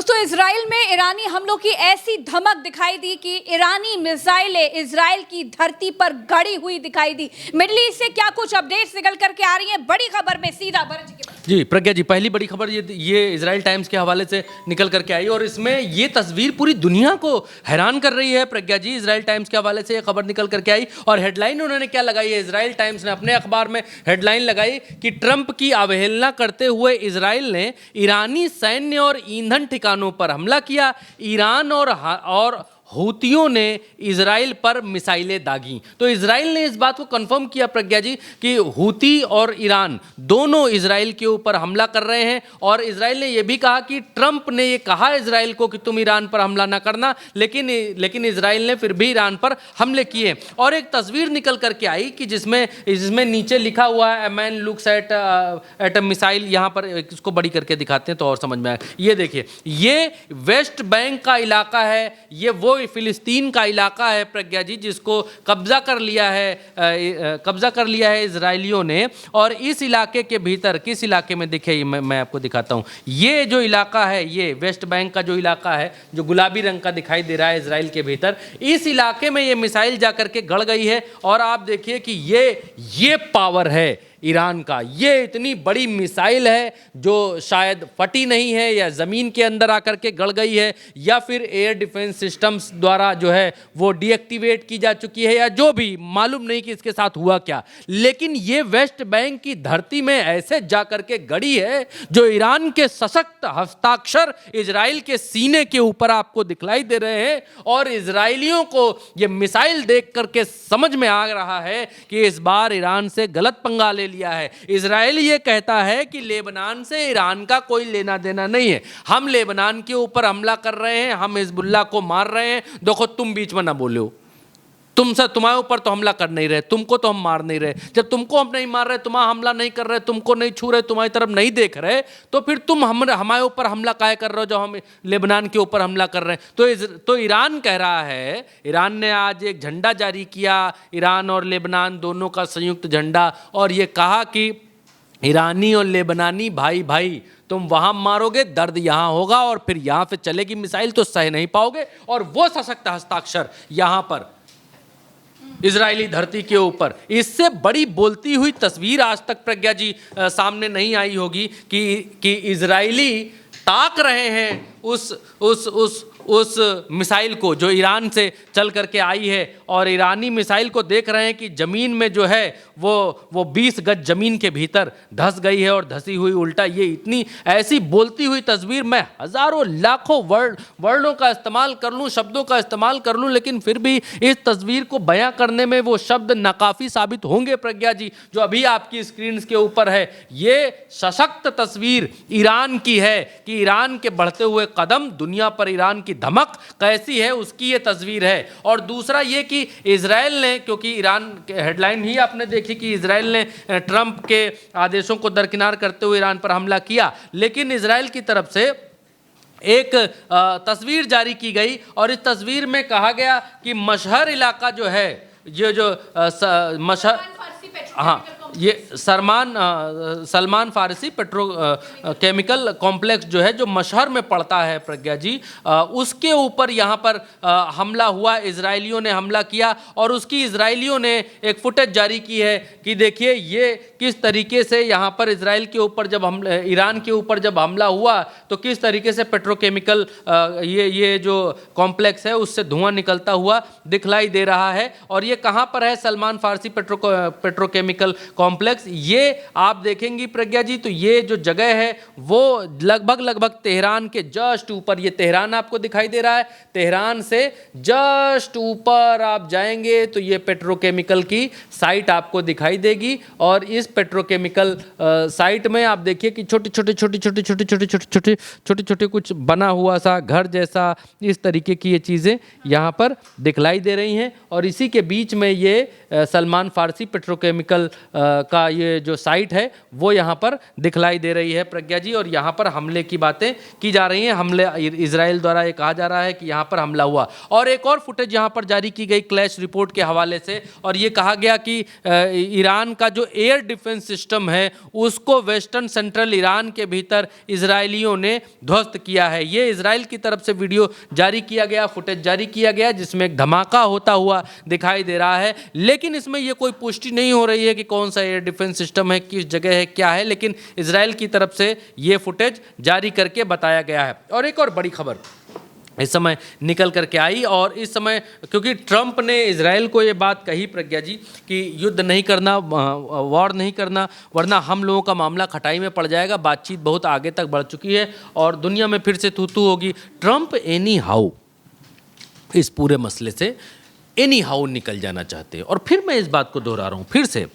दोस्तों, इजराइल में ईरानी हमलों की ऐसी धमक दिखाई दी कि ईरानी मिसाइलें इजराइल की धरती पर गड़ी हुई दिखाई दी। मिडल ईस्ट से क्या कुछ अपडेट्स निकल करके आ रही हैं, बड़ी खबर में सीधा भरत जी के पास। जी प्रज्ञा जी, पहली बड़ी खबर ये इजराइल टाइम्स के हवाले से निकल करके आई और इसमें ये तस्वीर पूरी दुनिया को हैरान कर रही है। प्रज्ञा जी, इजराइल टाइम्स के हवाले से ये खबर निकल करके आई और हेडलाइन उन्होंने क्या लगाई है, इजराइल टाइम्स ने अपने अखबार में हेडलाइन लगाई कि ट्रंप की अवहेलना करते हुए इजराइल ने ईरानी सैन्य और ईंधन ठिकानों पर हमला किया। ईरान और हूतियों ने इजराइल पर मिसाइलें दागी। तो इजराइल ने इस बात को कंफर्म किया प्रज्ञा जी कि हूती और ईरान दोनों इजराइल के ऊपर हमला कर रहे हैं और इजराइल ने यह भी कहा कि ट्रंप ने यह कहा इजराइल को कि तुम ईरान पर हमला ना करना, लेकिन इजराइल ने फिर भी ईरान पर हमले किए। और एक तस्वीर निकल करके आई कि जिसमें नीचे लिखा हुआ है, man looks at a missile. यहाँ पर इसको बड़ी करके दिखाते हैं तो और समझ में आए। ये देखिए, ये वेस्ट बैंक का इलाका है, ये वो फिलिस्तीन का इलाका है प्रज्ञा जी, जिसको कब्जा कर लिया है इजराइलियों ने। और इस इलाके के भीतर, किस इलाके में दिखे, मैं आपको दिखाता हूं। ये जो इलाका है, ये वेस्ट बैंक का जो इलाका है, जो गुलाबी रंग का दिखाई दे रहा है इजराइल के भीतर, इस इलाके में ये मिसाइल जाकर के गड़ गई है। और आप देखिए कि ये पावर है ईरान का। ये इतनी बड़ी मिसाइल है जो शायद फटी नहीं है या ज़मीन के अंदर आकर के गड़ गई है या फिर एयर डिफेंस सिस्टम्स द्वारा जो है वो डीएक्टिवेट की जा चुकी है या जो भी, मालूम नहीं कि इसके साथ हुआ क्या। लेकिन ये वेस्ट बैंक की धरती में ऐसे जाकर के गड़ी है जो ईरान के सशक्त हस्ताक्षर इजराइल के सीने के ऊपर आपको दिखलाई दे रहे हैं। और इजराइलियों को ये मिसाइल देख करके समझ में आ रहा है कि इस बार ईरान से गलत पंगा ले लिया है। इजराइल ये कहता है कि लेबनान से ईरान का कोई लेना देना नहीं है, हम लेबनान के ऊपर हमला कर रहे हैं, हम हिजबुल्लाह को मार रहे हैं। देखो, तुम बीच में ना बोलो, तुम्हारे ऊपर तो हमला कर नहीं रहे, तुमको तो हम मार नहीं रहे। जब तुमको हम नहीं मार रहे, तुम्हारा हमला नहीं कर रहे, तुमको नहीं छू रहे, तुम्हारी तरफ नहीं देख रहे, तो फिर तुम हमारे ऊपर हमला काहे कर रहे हो जो हम लेबनान के ऊपर हमला कर रहे हैं। तो ईरान कह रहा है, ईरान ने आज एक झंडा जारी किया, ईरान और लेबनान दोनों का संयुक्त झंडा, और ये कहा कि ईरानी और लेबनानी भाई भाई, तुम वहां मारोगे, दर्द यहां होगा और फिर यहां पे चलेगी मिसाइल तो सह नहीं पाओगे। और वो सशक्त हस्ताक्षर यहां पर इजरायली धरती के ऊपर। इससे बड़ी बोलती हुई तस्वीर आज तक प्रज्ञा जी सामने नहीं आई होगी कि इजरायली ताक रहे हैं उस मिसाइल को जो ईरान से चल करके आई है, और ईरानी मिसाइल को देख रहे हैं कि ज़मीन में जो है वो 20 गज ज़मीन के भीतर धंस गई है और धंसी हुई उल्टा। ये इतनी ऐसी बोलती हुई तस्वीर, मैं हज़ारों लाखों वर्णों का इस्तेमाल कर लूँ, शब्दों का इस्तेमाल कर लूँ, लेकिन फिर भी इस तस्वीर को बयां करने में वो शब्द नाकाफ़ी साबित होंगे प्रज्ञा जी, जो अभी आपकी स्क्रीन के ऊपर है। ये सशक्त तस्वीर ईरान की है कि ईरान के बढ़ते हुए कदम, दुनिया पर ईरान की धमक कैसी है, उसकी ये तस्वीर है। और दूसरा ये कि इजराइल ने, क्योंकि ईरान के हेडलाइन ही आपने देखी कि इजराइल ने ट्रंप के आदेशों को दरकिनार करते हुए ईरान पर हमला किया, लेकिन इजराइल की तरफ से एक तस्वीर जारी की गई और इस तस्वीर में कहा गया कि मशहर इलाका जो है, ये जो मशहर, हाँ, ये सलमान फारसी पेट्रोकेमिकल कॉम्प्लेक्स जो है, जो मशहर में पड़ता है प्रज्ञा जी, उसके ऊपर यहाँ पर हमला हुआ, इजराइलियों ने हमला किया। और उसकी इजराइलियों ने एक फुटेज जारी की है कि देखिए ये किस तरीके से यहाँ पर इजराइल के ऊपर जब ईरान के ऊपर जब हमला हुआ तो किस तरीके से पेट्रोकेमिकल ये जो कॉम्प्लेक्स है उससे धुआं निकलता हुआ दिखलाई दे रहा है। और ये कहाँ पर है, सलमान फारसी पेट्रोकेमिकल कॉम्प्लेक्स। ये आप देखेंगी प्रज्ञा जी, तो ये जो जगह है वो लगभग तेहरान के जस्ट ऊपर, ये तेहरान आपको दिखाई दे रहा है, तेहरान से जस्ट ऊपर आप जाएंगे तो ये पेट्रोकेमिकल की साइट आपको दिखाई देगी। और इस पेट्रोकेमिकल साइट में आप देखिए कि छोटे कुछ बना हुआ सा घर जैसा, इस तरीके की ये चीज़ें यहाँ पर दिखलाई दे रही हैं। और इसी के बीच में ये सलमान फारसी पेट्रोकेमिकल का ये जो साइट है वो यहाँ पर दिखलाई दे रही है प्रज्ञा जी, और यहाँ पर हमले की बातें की जा रही हैं। हमले इजराइल द्वारा ये कहा जा रहा है कि यहाँ पर हमला हुआ, और एक और फुटेज यहाँ पर जारी की गई क्लैश रिपोर्ट के हवाले से, और ये कहा गया कि ईरान का जो एयर डिफेंस सिस्टम है उसको वेस्टर्न सेंट्रल ईरान के भीतर इजरायलियों ने ध्वस्त किया है। ये इजराइल की तरफ से वीडियो जारी किया गया, फुटेज जारी किया गया, जिसमें एक धमाका होता हुआ दिखाई दे रहा है, लेकिन इसमें यह कोई पुष्टि नहीं हो रही है कि कौन सा एयर डिफेंस सिस्टम है, किस जगह है, क्या है, लेकिन इजराइल की तरफ से ये फुटेज जारी करके बताया गया है। और एक और बड़ी खबर इस समय निकल करके आई, और इस समय क्योंकि ट्रंप ने इजराइल को ये बात कही प्रज्ञा जी कि युद्ध नहीं करना, वॉर नहीं करना, वरना हम लोगों का मामला खटाई में पड़ जाएगा। बातचीत बहुत आगे तक बढ़ चुकी है और दुनिया में फिर से तू होगी। ट्रंप एनी हाउ इस पूरे मसले से एनी हाउ निकल जाना चाहते हैं। और फिर मैं इस बात को दोहरा रहा हूँ फिर से,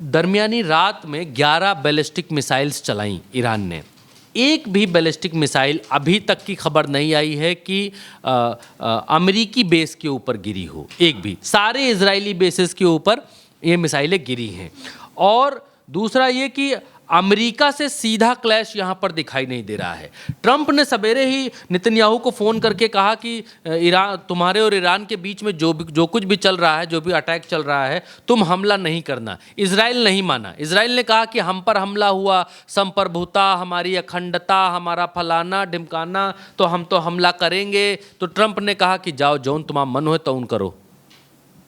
दरमियानी रात में 11 बैलिस्टिक मिसाइल्स चलाई ईरान ने। एक भी बैलिस्टिक मिसाइल अभी तक की खबर नहीं आई है कि अमेरिकी बेस के ऊपर गिरी हो, एक भी। सारे इजरायली बेसेस के ऊपर ये मिसाइलें गिरी हैं। और दूसरा ये कि अमेरिका से सीधा क्लैश यहाँ पर दिखाई नहीं दे रहा है। ट्रंप ने सवेरे ही नेतन्याहू को फ़ोन करके कहा कि ईरान, तुम्हारे और ईरान के बीच में जो कुछ भी चल रहा है, जो भी अटैक चल रहा है, तुम हमला नहीं करना। इजराइल नहीं माना। इजराइल ने कहा कि हम पर हमला हुआ, संप्रभुता, हमारी अखंडता, हमारा फलाना ढिमकाना, तो हम तो हमला करेंगे। तो ट्रंप ने कहा कि जाओ, जौन तुम्हारा मन हो तौन करो,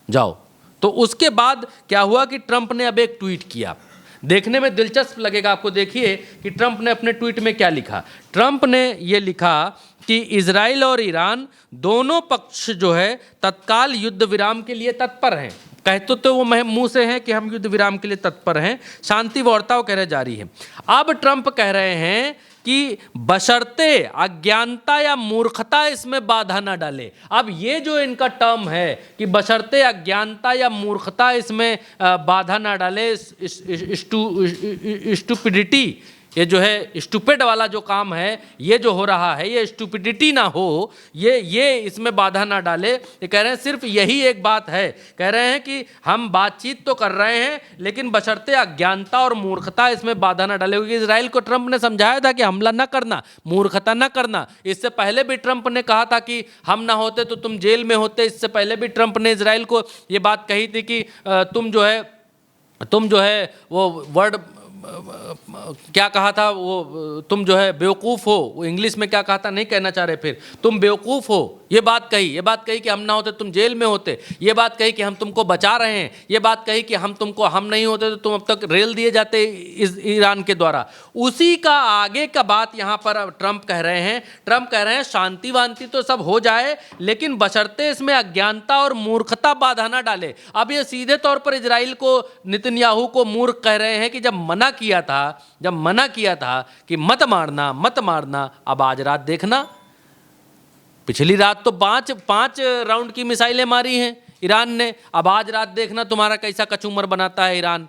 जाओ। तो उसके बाद क्या हुआ कि ट्रंप ने अब एक ट्वीट किया, देखने में दिलचस्प लगेगा आपको। देखिए कि ट्रंप ने अपने ट्वीट में क्या लिखा। ट्रंप ने ये लिखा कि इजराइल और ईरान दोनों पक्ष जो है तत्काल युद्ध विराम के लिए तत्पर हैं। कहते तो वो मुंह से हैं कि हम युद्ध विराम के लिए तत्पर हैं, शांति वार्ता वो कह रहे जारी है। अब ट्रंप कह रहे हैं कि बशर्ते अज्ञानता या मूर्खता इसमें बाधा ना डाले। अब ये जो इनका टर्म है कि बशर्ते अज्ञानता या मूर्खता इसमें बाधा ना डाले, स्टूपिडिटी, ये जो है स्टूपिड वाला जो काम है, ये जो हो रहा है, ये स्टूपिडिटी ना हो, ये इसमें बाधा ना डाले। ये कह रहे हैं सिर्फ यही एक बात है। कह रहे हैं कि हम बातचीत तो कर रहे हैं, लेकिन बशर्ते अज्ञानता और मूर्खता इसमें बाधा ना डाले। क्योंकि इजराइल को ट्रंप ने समझाया था कि हमला ना करना, मूर्खता ना करना। इससे पहले भी ट्रंप ने कहा था कि हम ना होते तो तुम जेल में होते। इससे पहले भी ट्रंप ने इजराइल को ये बात कही थी कि तुम जो है वो वर्ड क्या कहा था, वो तुम जो है बेवकूफ़ हो, वो इंग्लिश में क्या कहा था नहीं कहना चाह रहे, फिर तुम बेवकूफ़ हो, ये बात कही कि हम ना होते तुम जेल में होते, ये बात कही कि हम तुमको बचा रहे हैं, ये बात कही कि हम नहीं होते तो तुम अब तक रेल दिए जाते ईरान के द्वारा। उसी का आगे का बात यहाँ पर ट्रंप कह रहे हैं। ट्रंप कह रहे हैं शांति वांति तो सब हो जाए, लेकिन बशर्ते इसमें अज्ञानता और मूर्खता बाधा ना डाले। अब ये सीधे तौर पर इजराइल को, नेतन्याहू को मूर्ख कह रहे हैं कि जब मना किया था कि मत मारना, अब आज रात देखना। पिछली रात तो पांच राउंड की मिसाइलें मारी हैं ईरान ने, अब आज रात देखना तुम्हारा कैसा कचूमर बनाता है ईरान।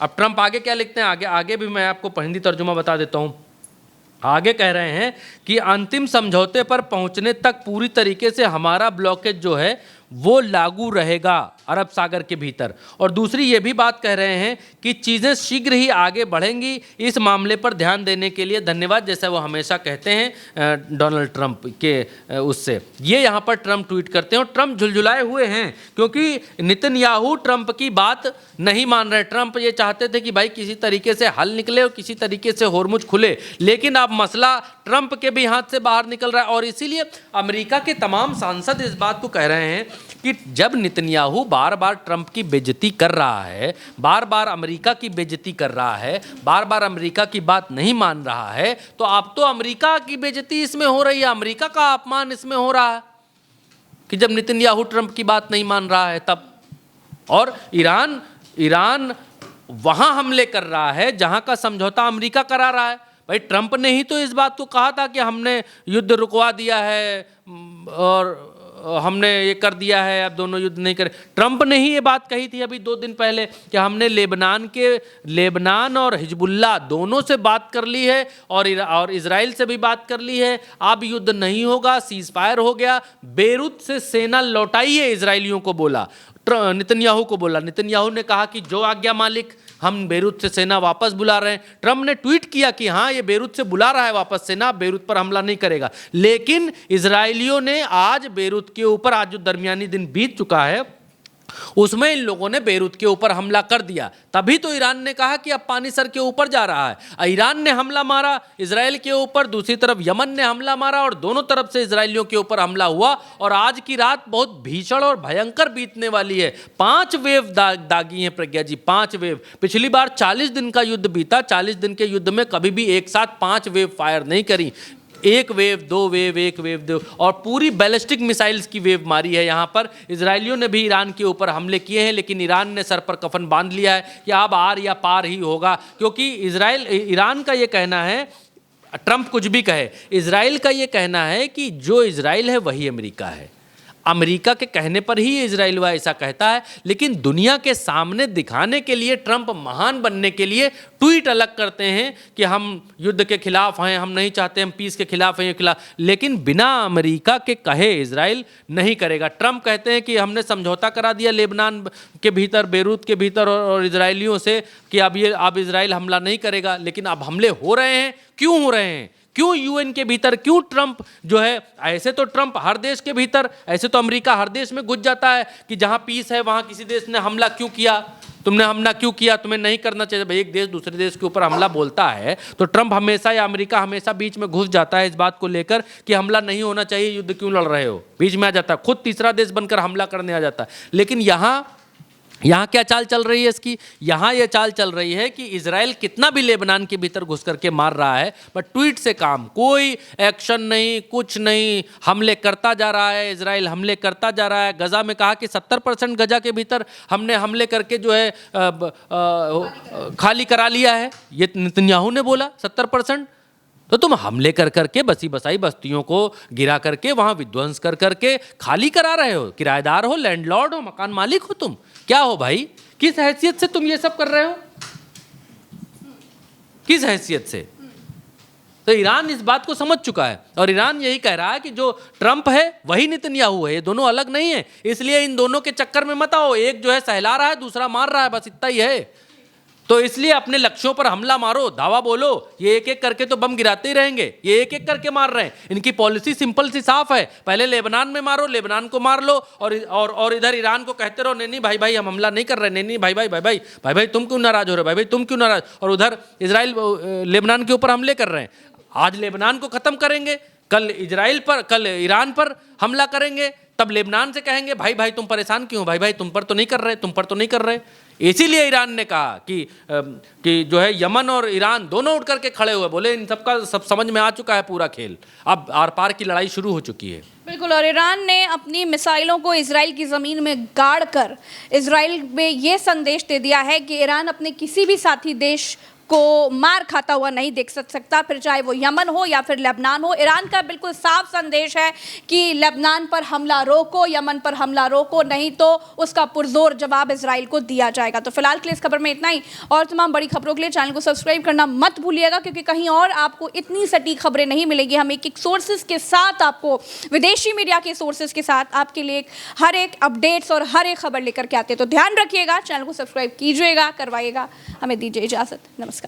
अब ट्रंप आगे क्या लिखते हैं, आगे भी मैं आपको हिंदी तर्जुमा बता देता हूं। आगे कह रहे हैं कि अंतिम समझौते पर पहुंचने तक पूरी तरीके से हमारा ब्लॉकेज जो है वो लागू रहेगा अरब सागर के भीतर। और दूसरी ये भी बात कह रहे हैं कि चीज़ें शीघ्र ही आगे बढ़ेंगी। इस मामले पर ध्यान देने के लिए धन्यवाद, जैसा वो हमेशा कहते हैं डोनाल्ड ट्रंप के उससे। ये यहाँ पर ट्रंप ट्वीट करते हैं और ट्रंप झुलझुलाए हुए हैं क्योंकि नेतन्याहू ट्रंप की बात नहीं मान रहे। ट्रंप ये चाहते थे कि भाई किसी तरीके से हल निकले और किसी तरीके से होरमुज खुले, लेकिन अब मसला ट्रंप के भी हाथ से बाहर निकल रहा है। और इसीलिए अमेरिका के तमाम सांसद इस बात को कह रहे हैं कि जब नेतन्याहू बार बार ट्रंप की बेइज्जती कर रहा है, बार बार अमेरिका की बेइज्जती कर रहा है, बार बार अमेरिका की बात नहीं मान रहा है, तो अब तो अमेरिका की बेइज्जती इसमें हो रही है, अमेरिका का अपमान इसमें हो रहा है कि जब नेतन्याहू ट्रंप की बात नहीं मान रहा है तब। और ईरान वहां हमले कर रहा है जहां का समझौता अमेरिका करा रहा है। भाई ट्रंप ने ही तो इस बात को कहा था कि हमने युद्ध रुकवा दिया है और हमने ये कर दिया है, अब दोनों युद्ध नहीं करें। ट्रंप ने ही ये बात कही थी अभी 2 दिन पहले कि हमने लेबनान और हिजबुल्लाह दोनों से बात कर ली है और इजराइल से भी बात कर ली है, अब युद्ध नहीं होगा, सीज फायर हो गया, बेरूत से सेना लौटाइए इजरायलियों को बोला, नेतन्याहू को बोला। नेतन्याहू ने कहा कि जो आज्ञा मालिक, हम बेरूत से सेना वापस बुला रहे हैं। ट्रंप ने ट्वीट किया कि हाँ, ये बेरूत से बुला रहा है वापस सेना, बेरूत पर हमला नहीं करेगा। लेकिन इजरायलियों ने आज बेरूत के ऊपर, आज जो दरमियानी दिन बीत चुका है उसमें इन लोगों ने बेरूत के ऊपर हमला कर दिया। तभी तो ईरान ने कहा कि अब पानी सर के ऊपर जा रहा है। ईरान ने हमला मारा इजराइल के ऊपर, दूसरी तरफ यमन ने हमला मारा और दोनों तरफ से इजरायलियों के ऊपर हमला हुआ। और आज की रात बहुत भीषण और भयंकर बीतने वाली है। 5 वेव दागी हैं प्रज्ञा जी, 5 वेव। पिछली बार 40 दिन का युद्ध बीता, 40 दिन के युद्ध में कभी भी एक साथ 5 वेव फायर नहीं करी। 1 वेव, 2 वेव, 1 वेव, 2, और पूरी बैलिस्टिक मिसाइल्स की वेव मारी है। यहाँ पर इजरायलियों ने भी ईरान के ऊपर हमले किए हैं, लेकिन ईरान ने सर पर कफन बांध लिया है कि अब आर या पार ही होगा। क्योंकि ईरान का ये कहना है, ट्रंप कुछ भी कहे, इजराइल का ये कहना है कि जो इजराइल है वही अमेरिका है। अमेरिका के कहने पर ही इजराइल वह ऐसा कहता है, लेकिन दुनिया के सामने दिखाने के लिए, ट्रंप महान बनने के लिए ट्वीट अलग करते हैं कि हम युद्ध के खिलाफ हैं, हम नहीं चाहते, हम पीस के खिलाफ हैं, लेकिन बिना अमेरिका के कहे इजराइल नहीं करेगा। ट्रंप कहते हैं कि हमने समझौता करा दिया लेबनान के भीतर, बेरूत के भीतर और इजरायलियों से कि अब इजराइल हमला नहीं करेगा, लेकिन अब हमले हो रहे हैं। क्यों हो रहे हैं? क्यों यूएन के भीतर? क्यों ट्रंप जो है, ऐसे तो ट्रंप हर देश के भीतर, ऐसे तो अमेरिका हर देश में घुस जाता है कि जहां पीस है वहां किसी देश ने हमला क्यों किया, तुमने हमला क्यों किया, तुम्हें नहीं करना चाहिए। भाई, एक देश दूसरे देश के ऊपर हमला बोलता है तो ट्रंप हमेशा या अमेरिका हमेशा बीच में घुस जाता है इस बात को लेकर कि हमला नहीं होना चाहिए, युद्ध क्यों लड़ रहे हो, बीच में आ जाता है, खुद तीसरा देश बनकर हमला करने आ जाता है। लेकिन यहाँ क्या चाल चल रही है इसकी? यहाँ ये चाल चल रही है कि इजराइल कितना भी लेबनान के भीतर घुस करके मार रहा है, बट ट्वीट से काम, कोई एक्शन नहीं, कुछ नहीं, हमले करता जा रहा है, इजराइल हमले करता जा रहा है। गजा में कहा कि 70% गजा के भीतर हमने हमले करके जो है खाली करा लिया है, ये नेतन्याहू ने बोला 70%। तो तुम हमले कर करके बसी बसाई बस्तियों को गिरा करके वहां विध्वंस कर करके खाली करा रहे हो। किराएदार हो, लैंडलॉर्ड हो, मकान मालिक हो, तुम क्या हो भाई? किस हैसियत से तुम ये सब कर रहे हो? किस हैसियत से? तो ईरान इस बात को समझ चुका है और ईरान यही कह रहा है कि जो ट्रंप है वही नेतन्याहू है, ये दोनों अलग नहीं है। इसलिए इन दोनों के चक्कर में मत आओ, एक जो है सहला रहा है, दूसरा मार रहा है, बस इतना ही है। तो इसलिए अपने लक्ष्यों पर हमला मारो, धावा बोलो, ये एक एक करके तो बम गिराते ही रहेंगे, ये एक एक करके मार रहे हैं। इनकी पॉलिसी सिंपल सी साफ है, पहले लेबनान में मारो, लेबनान को मार लो और इधर ईरान को कहते रहो नहीं भाई हम हमला नहीं कर रहे, नहीं भाई तुम क्यों नाराज हो रहे हो, भाई तुम क्यों नाराज, और उधर इजराइल लेबनान के ऊपर हमले कर रहे हैं। आज लेबनान को खत्म करेंगे, कल ईरान पर हमला करेंगे, तब लेबनान से कहेंगे भाई तुम परेशान क्यों, भाई तुम पर तो नहीं कर रहे। इसीलिए ईरान ने कहा कि जो है यमन और ईरान दोनों उठ करके खड़े हुए, बोले इन सबका सब समझ में आ चुका है पूरा खेल, अब आर पार की लड़ाई शुरू हो चुकी है। बिल्कुल, और ईरान ने अपनी मिसाइलों को इजराइल की ज़मीन में गाड़ कर इजराइल में ये संदेश दे दिया है कि ईरान अपने किसी भी साथी देश को मार खाता हुआ नहीं देख सकता, फिर चाहे वो यमन हो या फिर लेबनान हो। ईरान का बिल्कुल साफ संदेश है कि लेबनान पर हमला रोको, यमन पर हमला रोको, नहीं तो उसका पुरजोर जवाब इजराइल को दिया जाएगा। तो फिलहाल के लिए इस खबर में इतना ही, और तमाम बड़ी खबरों के लिए चैनल को सब्सक्राइब करना मत भूलिएगा, क्योंकि कहीं और आपको इतनी सटीक खबरें नहीं मिलेगी। हम एक सोर्सेज के साथ, आपको विदेशी मीडिया के सोर्सेज के साथ आपके लिए हर एक अपडेट्स और हर एक खबर लेकर के आते हैं। तो ध्यान रखिएगा, चैनल को सब्सक्राइब कीजिएगा, करवाइएगा। हमें दीजिए इजाज़त, नमस्कार।